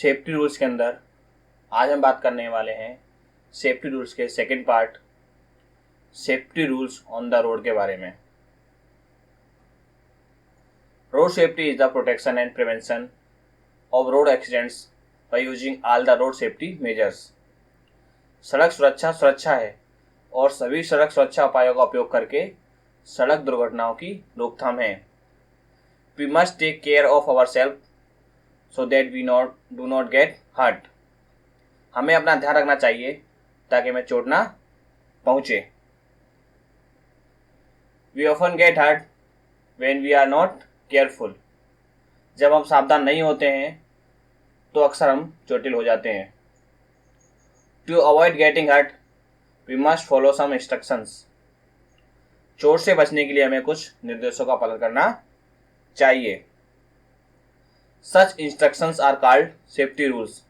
Safety rules के अंदर आज हम बात करने वाले हैं सेफ्टी रूल्स के second part, safety rules on the road के बारे में। Road safety is the protection and prevention of road accidents by using all the road safety measures. सड़क सुरक्षा सुरक्षा है और सभी सड़क सुरक्षा उपायों का उपयोग करके सड़क दुर्घटनाओं की रोकथाम है। We must take care of our self so that we do not get hurt. हमें अपना ध्यान रखना चाहिए ताकि हमें चोट ना पहुंचे। We often get hurt when we are not careful. जब हम सावधान नहीं होते हैं तो अक्सर हम चोटिल हो जाते हैं। To avoid getting hurt we must follow some instructions. चोट से बचने के लिए हमें कुछ निर्देशों का पालन करना चाहिए। Such instructions are called safety rules.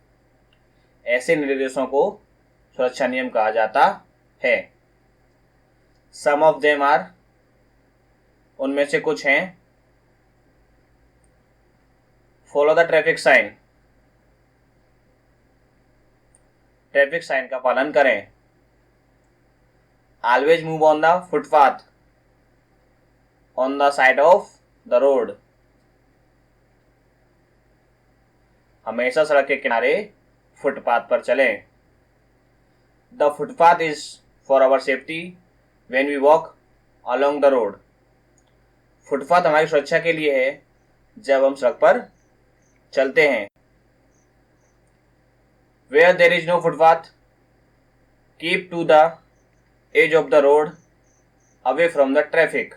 ऐसे निर्देशों को सुरक्षा नियम कहा जाता है। सम ऑफ देम आर, उनमें से कुछ हैं। Follow the traffic sign. Traffic sign का पालन करें। Always move on the footpath on the side of the road. हमेशा सड़क के किनारे फुटपाथ पर चलें। The footpath is for our safety when we walk along the road. Footpath हमारी सुरक्षा के लिए है जब हम सड़क पर चलते हैं। Where there is no footpath keep to the edge of the road away from the traffic.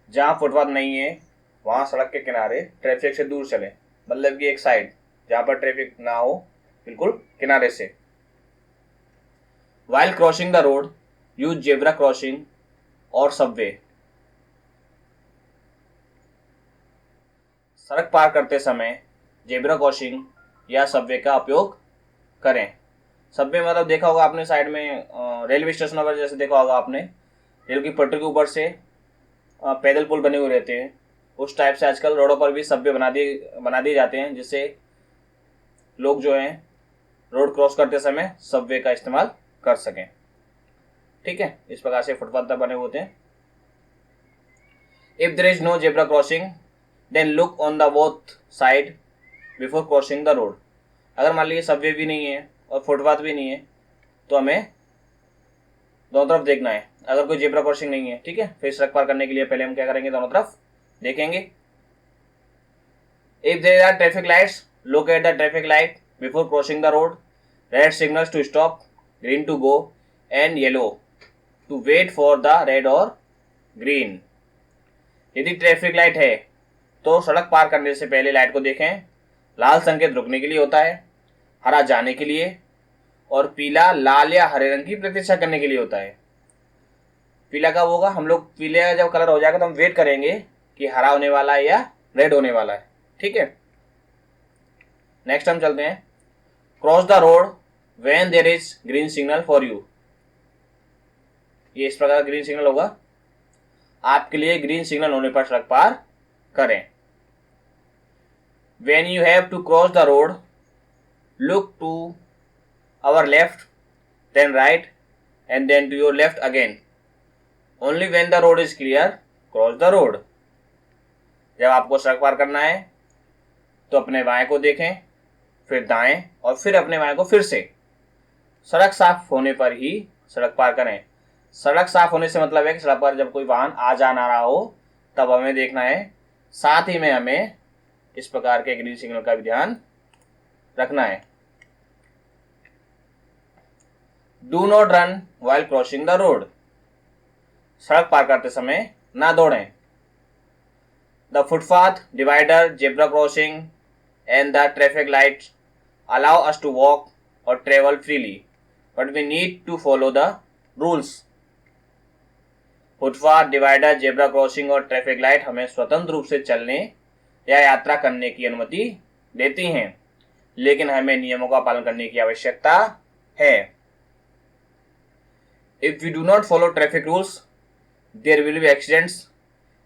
जहाँ फुटपाथ नहीं है वहाँ सड़क के किनारे ट्रैफिक से दूर चलें, मतलब कि एक साइड जहाँ पर ट्रैफिक ना हो, बिल्कुल किनारे से। While crossing the road use zebra crossing और सबवे। सड़क पार करते समय जेब्रा क्रॉसिंग या सबवे का उपयोग करें। सबवे मतलब देखा होगा आपने साइड में रेलवे स्टेशनों पर, जैसे देखा होगा आपने रेल की पटरी के ऊपर से पैदल पुल बने हुए रहते हैं। उस टाइप से आजकल रोडों पर भी सबवे बना दिए जाते हैं, जिससे लोग जो हैं रोड क्रॉस करते समय सबवे का इस्तेमाल कर सकें। ठीक है, इस प्रकार से फुटपाथ बने होते हैं। If there is no zebra crossing then look on the both side before crossing the road. अगर मान लीजिए सबवे भी नहीं है और फुटपाथ भी नहीं है तो हमें दोनों तरफ देखना है। अगर कोई जेब्रा क्रॉसिंग नहीं है, ठीक है, फिर सड़क पार करने के लिए पहले हम क्या करेंगे, दोनों तरफ देखेंगे। If there are traffic lights look at the traffic light before crossing the road. Red signals to stop, green to go and yellow to wait for the red or green. यदि ट्रैफिक लाइट है तो सड़क पार करने से पहले light को देखें। लाल संकेत रुकने के लिए होता है, हरा जाने के लिए और पीला लाल या हरे रंग की प्रतीक्षा करने के लिए होता है। पीला कब होगा, हम लोग पीले का जब कलर हो जाएगा तो हम वेट करेंगे कि हरा होने वाला है या रेड होने वाला है। ठीक है, नेक्स्ट हम चलते हैं। Cross the road when there is green signal for you. ये इस प्रकार ग्रीन सिग्नल होगा, आपके लिए ग्रीन सिग्नल होने पर सड़क पार करें। When you have to cross the road look to our left then right and then to your left again. Only when the road is clear cross the road. जब आपको सड़क पार करना है तो अपने बाएं को देखें, फिर दाएं और फिर अपने बाएं को फिर से। सड़क साफ होने पर ही सड़क पार करें। सड़क साफ होने से मतलब है कि सड़क पर जब कोई वाहन आ जा ना रहा हो तब हमें देखना है। साथ ही में हमें इस प्रकार के ग्रीन सिग्नल का भी ध्यान रखना है। Do not run while crossing the road. सड़क पार करते समय ना दौड़ें। The footpath, divider, zebra crossing and the traffic lights allow us to walk or travel freely, but we need to follow the rules. Footpath, divider, zebra crossing और traffic light हमें स्वतंत्र रूप से चलने या यात्रा करने की अनुमति देती हैं, लेकिन हमें नियमों का पालन करने की आवश्यकता है। If we do not follow traffic rules, there will be accidents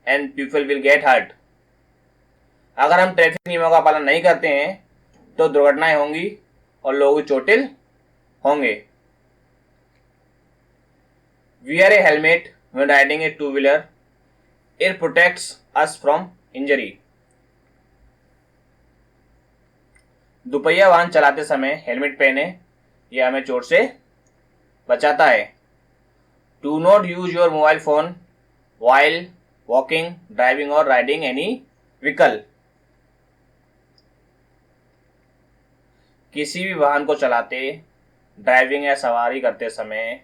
and people will get hurt. अगर हम ट्रैफिक नियमों का पालन नहीं करते हैं तो दुर्घटनाएं होंगी और लोग चोटिल होंगे। Wear a helmet when riding a two-wheeler. It protects us from injury. दुपहिया वाहन चलाते समय हेलमेट पहने, यह हमें चोट से बचाता है। Do not use your mobile phone while walking, driving or riding any vehicle. किसी भी वाहन को चलाते, ड्राइविंग या सवारी करते समय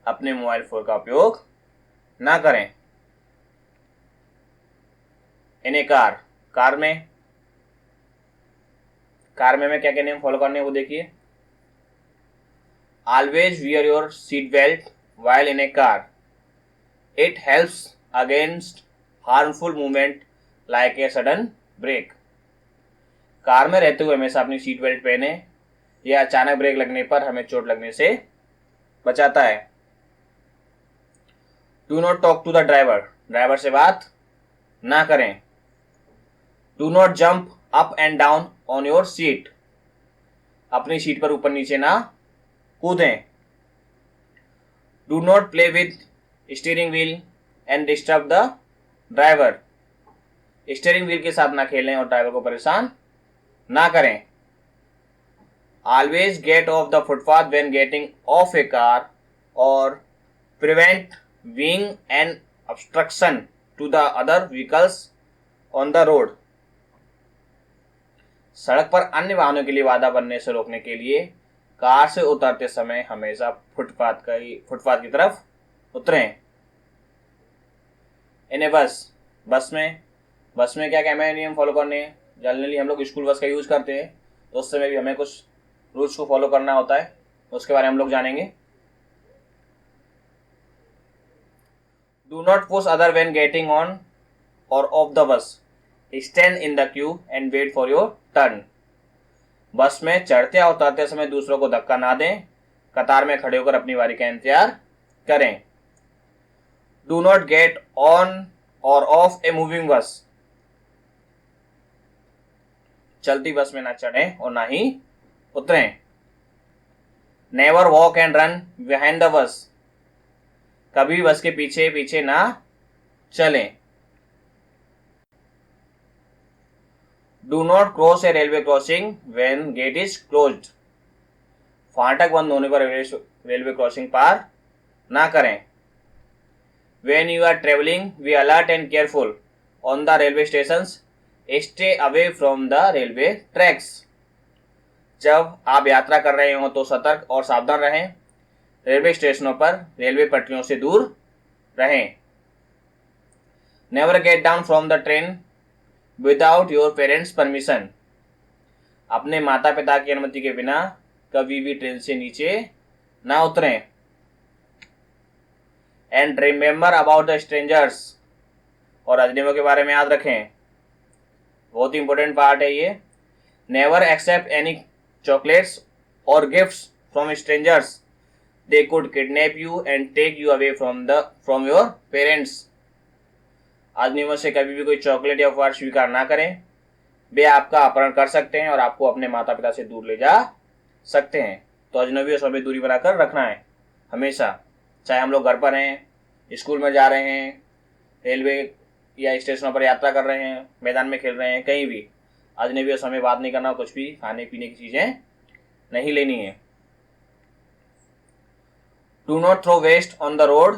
अपने मोबाइल फोन का उपयोग ना करें। इन ए कार, कार में हमें क्या क्या नियम फॉलो करने हैं वो देखिए। Always wear your seat belt while in a car. It helps against harmful movement like a sudden brake. Car में रहते हुए हमेशा अपनी सीट बेल्ट पहने, यह अचानक ब्रेक लगने पर हमें चोट लगने से बचाता है। Do not talk to the driver, driver से बात ना करें। Do not jump up and down on your seat, अपनी सीट पर ऊपर नीचे ना कूदें। Do not play with steering wheel and disturb the driver, steering wheel के साथ ना खेलें और ड्राइवर को परेशान ना करें। Always get off the footpath when getting off a car और prevent being an obstruction to the other vehicles on the road. सड़क पर अन्य वाहनों के लिए बाधा बनने से रोकने के लिए कार से उतरते समय हमेशा फुटपाथ की तरफ उतरें। इन बस में क्या क्या हमें नियम फॉलो करने हैं। जनरली हम लोग स्कूल बस का यूज करते हैं, तो उस समय भी हमें कुछ रूल्स को फॉलो करना होता है, उसके बारे में हम लोग जानेंगे। Do not push other when getting on or off the bus. Stand in the queue and wait for your turn. बस में चढ़ते या उतरते समय दूसरों को धक्का ना दें, कतार में खड़े होकर अपनी बारी का इंतजार करें। Do not get on or off a moving bus. चलती बस में ना चढ़ें और ना ही उतरें। Never walk and run behind the bus. कभी बस के पीछे पीछे ना चलें। Do not cross a railway crossing when gate is closed. फाटक बंद होने पर रेलवे क्रॉसिंग पार ना करें। When you are travelling be alert and careful on the railway stations, stay away from the railway tracks. जब आप यात्रा कर रहे हो तो सतर्क और सावधान रहें, रेलवे स्टेशनों पर रेलवे पटरियों से दूर रहें। Never get down from the train without your parents permission. अपने माता पिता की अनुमति के बिना कभी भी ट्रेन से नीचे ना उतरें। And remember about the strangers, और अजनबियों के बारे में याद रखें, बहुत ही इंपॉर्टेंट पार्ट है ये। नेवर एक्सेप्ट एनी चॉकलेट्स और gifts from strangers, they could kidnap you and take you away from your parents. अजनबियों से कभी भी कोई चॉकलेट या उपहार स्वीकार ना करें, वे आपका अपहरण कर सकते हैं और आपको अपने माता पिता से दूर ले जा सकते हैं। तो अजनबियों से हमें दूरी बनाकर रखना है हमेशा, चाहे हम लोग घर पर हैं, स्कूल में जा रहे हैं, रेलवे या स्टेशनों पर यात्रा कर रहे हैं, मैदान में खेल रहे हैं, कहीं भी अजनबियों से हमें बात नहीं करना, कुछ भी खाने पीने की चीज़ें नहीं लेनी है। Do not throw waste on the road.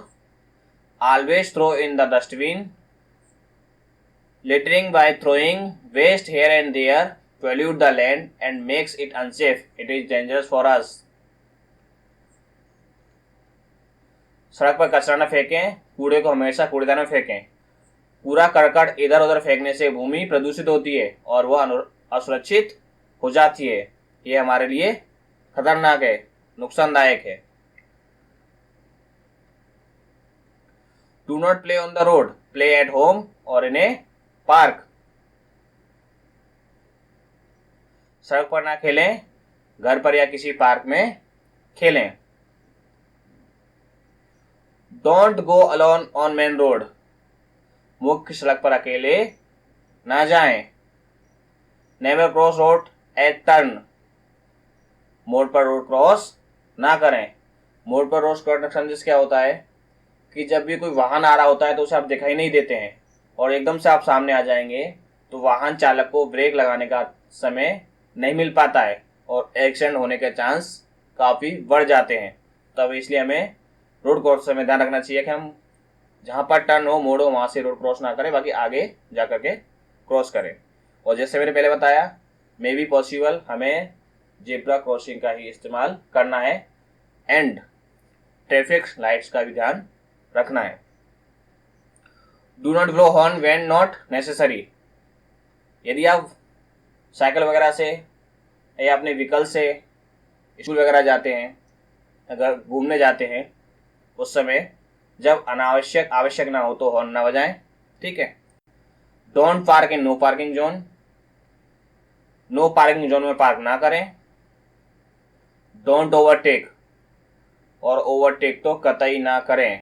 Always throw in the dustbin. Littering by throwing waste here and there pollute the land and makes it unsafe. It is dangerous for us. सड़क पर कचरा न फेंकें, कूड़े को हमेशा कूड़ेदान में फेंकें। कूड़ा करकट इधर उधर फेंकने से भूमि प्रदूषित होती है और वह असुरक्षित हो जाती है। यह हमारे लिए खतरनाक है, नुकसानदायक है। Do not play on the road. Play at home or in a park. सड़क पर ना खेलें, घर पर या किसी पार्क में खेलें। Don't go alone on main road. मुख्य सड़क पर अकेले ना जाएं। Never cross road at turn. मोड़ पर रोड क्रॉस ना करें। मोड़ पर रोड क्रॉस का संदेश क्या होता है कि जब भी कोई वाहन आ रहा होता है तो उसे आप दिखाई नहीं देते हैं और एकदम से आप सामने आ जाएंगे तो वाहन चालक को ब्रेक लगाने का समय नहीं मिल पाता है और एक्सीडेंट होने के चांस काफ़ी बढ़ जाते हैं। तब इसलिए हमें रोड क्रॉस में ध्यान रखना चाहिए कि हम जहाँ पर टर्न हो मोड़ हो वहाँ से रोड क्रॉस ना करें, बाकी आगे जा करके क्रॉस करें। और जैसे मैंने पहले बताया, मे बी पॉसिबल हमें जेब्रा क्रॉसिंग का ही इस्तेमाल करना है एंड ट्रैफिक लाइट्स का भी ध्यान रखना है। Do not blow horn when not necessary. यदि आप साइकिल वगैरह से या अपने व्हीकल से स्कूल वगैरह जाते हैं, अगर घूमने जाते हैं, उस समय जब अनावश्यक आवश्यक ना हो तो हॉर्न ना बजाएं। ठीक है। Don't park in no parking zone. No parking zone में पार्क ना करें। डोंट ओवरटेक, और ओवरटेक तो कतई ना करें।